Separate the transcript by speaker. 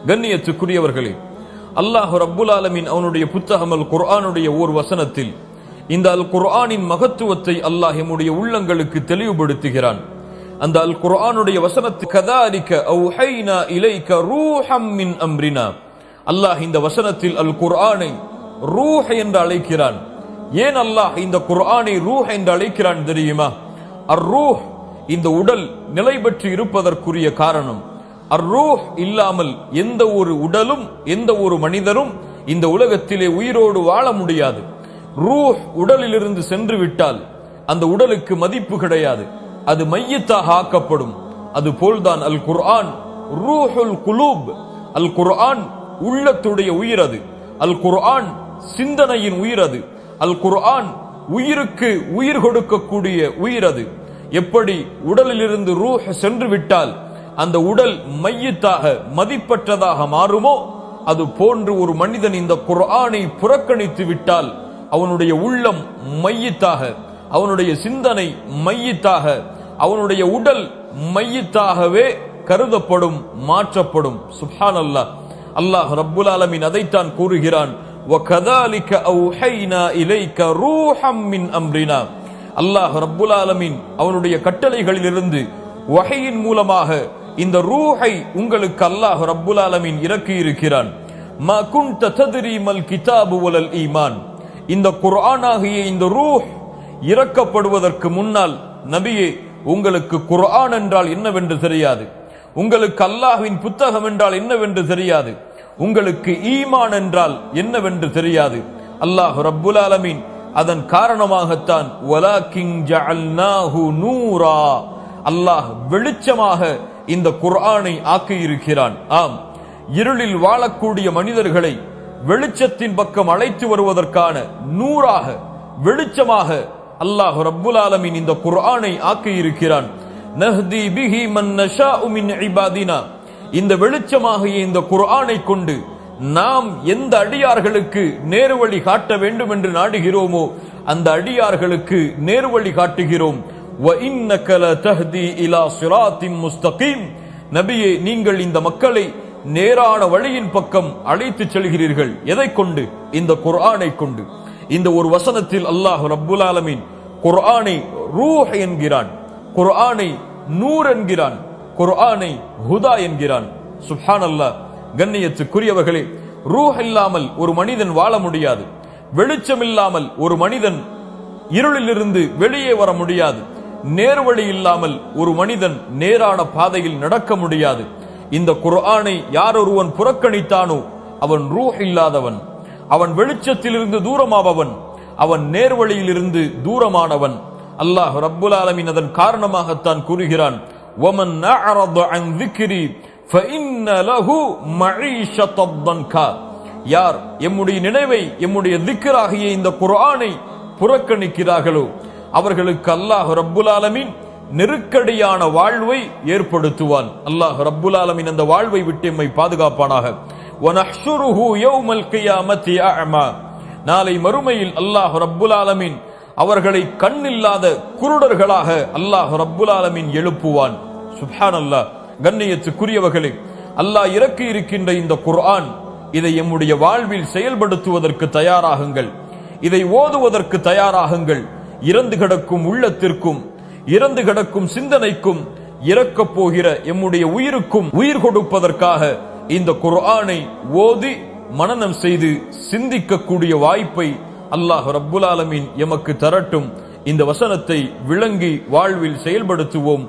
Speaker 1: கண்ணியத்துக்குரியவர்களே, அல்லாஹ் ரப்புல் ஆலமீன் அவனுடைய புத்தகம் அல் குர்ஆனுடைய ஓர் வசனத்தில் இந்த அல் குர்ஆனின் மகத்துவத்தை அல்லாஹ் நம்முடைய உள்ளங்களுக்கு தெளிவுபடுத்துகிறான். அந்த அல் குர்ஆனுடைய வசனத்தில் கதாலிக அவ்ஹைனா இலைக ரூஹம் மின் அம்ரினா, அல்லாஹ் இந்த வசனத்தில் அல் குர்ஆனை ரூஹ் என்று அழைக்கிறான். ஏன் அல்லாஹ் இந்த குர்ஆனை ரூஹ் என்று அழைக்கிறான் தெரியுமா? அர் ரூஹ் இந்த உடல் நிலை பெற்று இருப்பதற்குரிய காரணம். அர்-ரூஹ் இல்லாமல் எந்த ஒரு உடலும் எந்த ஒரு மனிதரும் இந்த உலகத்திலே உயிரோடு வாழ முடியாது. ரூஹ் உடலிலிருந்து சென்று விட்டால் அந்த உடலுக்கு மதிப்பு கிடையாது, அது மையத்தாக ஆக்கப்படும். அது போல்தான் அல் குர்ஆன் ரூஹுல் குலூப். அல் குர்ஆன் உள்ளத்துடைய உயிர், அது அல் குர்ஆன் சிந்தனையின் உயிர், அது அல் குர்ஆன் உயிருக்கு உயிர் கொடுக்கக்கூடிய உயிர். அது எப்படி உடலிலிருந்து ரூஹ் சென்று விட்டால் அந்த உடல் மையத்தாக மதிப்பற்றதாக மாறுமோ, அது போன்று ஒரு மனிதன் இந்த குர்ஆனை புறக்கணித்து விட்டால் அவனுடைய உள்ளம் மையத்தாக, அவனுடைய சிந்தனை மையத்தாக, அவனுடைய உடல் மையத்தாகவே கருதப்படும், மாற்றப்படும். சுப்ஹானல்லாஹ். அல்லாஹ் ரப்புல் ஆலமீன் அதைத்தான் கூறுகிறான், வகதாலிக அவ்ஹைனா இலைக ரூஹம் மின் அம்ரினா. அல்லாஹ் ரப்புல் ஆலமீன் அவனுடைய கட்டளைகளிலிருந்து வஹையின் மூலமாக இந்த ரூஹை உங்களுக்கு அல்லாஹ் ரப்புல் ஆலமீன் இறக்கி இருக்கிறான். மா குன்த தத்ரி மல் கிதாபு வலல் ஈமான். இந்த குர்ஆனாகிய இந்த ரூஹ் இறக்கப்படுவதற்கு முன்னால் நபியே, உங்களுக்கு குர்ஆன் என்றால் என்னவென்று தெரியாது, உங்களுக்கு அல்லாஹ்வின் புத்தகம் என்றால் என்னவென்று தெரியாது, உங்களுக்கு ஈமான் என்றால் என்னவென்று தெரியாது. அல்லாஹ் ரப்புல் ஆலமீன் அதன் காரணமாகத்தான் வலாக்கின் ஜஅல்நாஹு நூரா, அல்லாஹ் வெளிச்சமாக இந்த குர்ஆனை ஆக்கியிருக்கிறான். ஆம், இருளில் வாழக்கூடிய மனிதர்களை வெளிச்சத்தின் பக்கம் அழைத்து வருவதற்கான நூறாக, வெளிச்சமாக அல்லாஹ் ரப்புல் ஆலமீன் இந்த குர்ஆனை ஆக்கியிருக்கிறான். நஹ்தி பிஹி மன் நஷாஉ மின் இபாதினா. இந்த வெளிச்சமாகிய இந்த குர்ஆனை கொண்டு நாம் எந்த அடியார்களுக்கு நேர்வழி காட்ட வேண்டும் என்று நாடுகிறோமோ அந்த அடியார்களுக்கு நேர்வழி காட்டுகிறோம். وَإِنَّكَ لَتَهْدِي إِلَى صِرَاطٍ مُسْتَقِيمٍ. நபியே, நீங்கள் இந்த மக்களை நேரான வழியின் பக்கம் அழைத்து செல்கிறீர்கள். எதை கொண்டு? இந்த குர்ஆனை கொண்டு. இந்த ஒரு வசனத்தில் அல்லாஹ் ரப்புல் ஆலமீன் குர்ஆனை ரூஹ் என்கிறான், குர்ஆனை நூர் என்கிறான், குர்ஆனை ஹுதா என்கிறான். சுப்ஹானல்லாஹ். கண்ணியத்துக்குரியவர்களே, ரூஹ் இல்லாமல் ஒரு மனிதன் வாழ முடியாது. வெளிச்சம் இல்லாமல் ஒரு மனிதன் இருளிலிருந்து வெளியே வர முடியாது. நேர்வழி இல்லாமல் ஒரு மனிதன் நேரான பாதையில் நடக்க முடியாது. இந்த குர்ஆனை யார் ஒருவன் புறக்கணித்தானோ அவன் ரூஹ் இல்லாதவன், அவன் வெளிச்சத்திலிருந்து தூரமானவன், அவன் நேர்வழியிலிருந்து தூரமானவன். அல்லாஹ் ரப்புல் ஆலமீன் அதன் காரணமாகத்தான் கூறுகிறான், வமன் அஅரத அன் ذிக்ரி ஃபஇன்ன லஹு மஈஷத்தன் தன்கா. யார் எம்முடைய நினைவை, எம்முடைய திக்ராகிய இந்த குர்ஆனை புறக்கணிக்கிறார்களோ அவர்களுக்கு அல்லாஹ் ரப்புல் ஆலமீன் நெருக்கடியான வாழ்வை ஏற்படுத்துவான். அல்லாஹ் ரப்புல் ஆலமீன் அந்த வாழ்வை விட்டு எம்மை பாதுகாப்பானாக. வனஹ்ஷுருஹு யௌமல் கியாமத்தி அஅமா. நாளை மறுமையில் அல்லாஹ் ரப்புல் ஆலமீன் அவர்களை கண்ணில்லாத குருடர்களாக அல்லாஹ் ரப்புல் ஆலமீன் எழுப்புவான். சுப்ஹானல்லாஹ். கண்ணியத்துக்குரியவர்களே, அல்லாஹ் இறக்கி இருக்கின்ற இந்த குர்ஆன், இதை எம்முடைய வாழ்வில் செயல்படுத்துவதற்கு தயாராகுங்கள், இதை ஓதுவதற்கு தயாராகுங்கள். இறந்து கிடக்கும் உள்ளத்திற்கும் இறந்து கிடக்கும் சிந்தனைக்கும் இறக்கப் போகிற எம்முடைய உயிருக்கும் உயிர் கொடுப்பதற்காக இந்த குர்ஆனை ஓதி மனனம் செய்து சிந்திக்கக்கூடிய வாய்ப்பை அல்லாஹ் ரப்புல் ஆலமீன் எமக்கு தரட்டும். இந்த வசனத்தை விளங்கி வாழ்வில் செயல்படுத்துவோம்.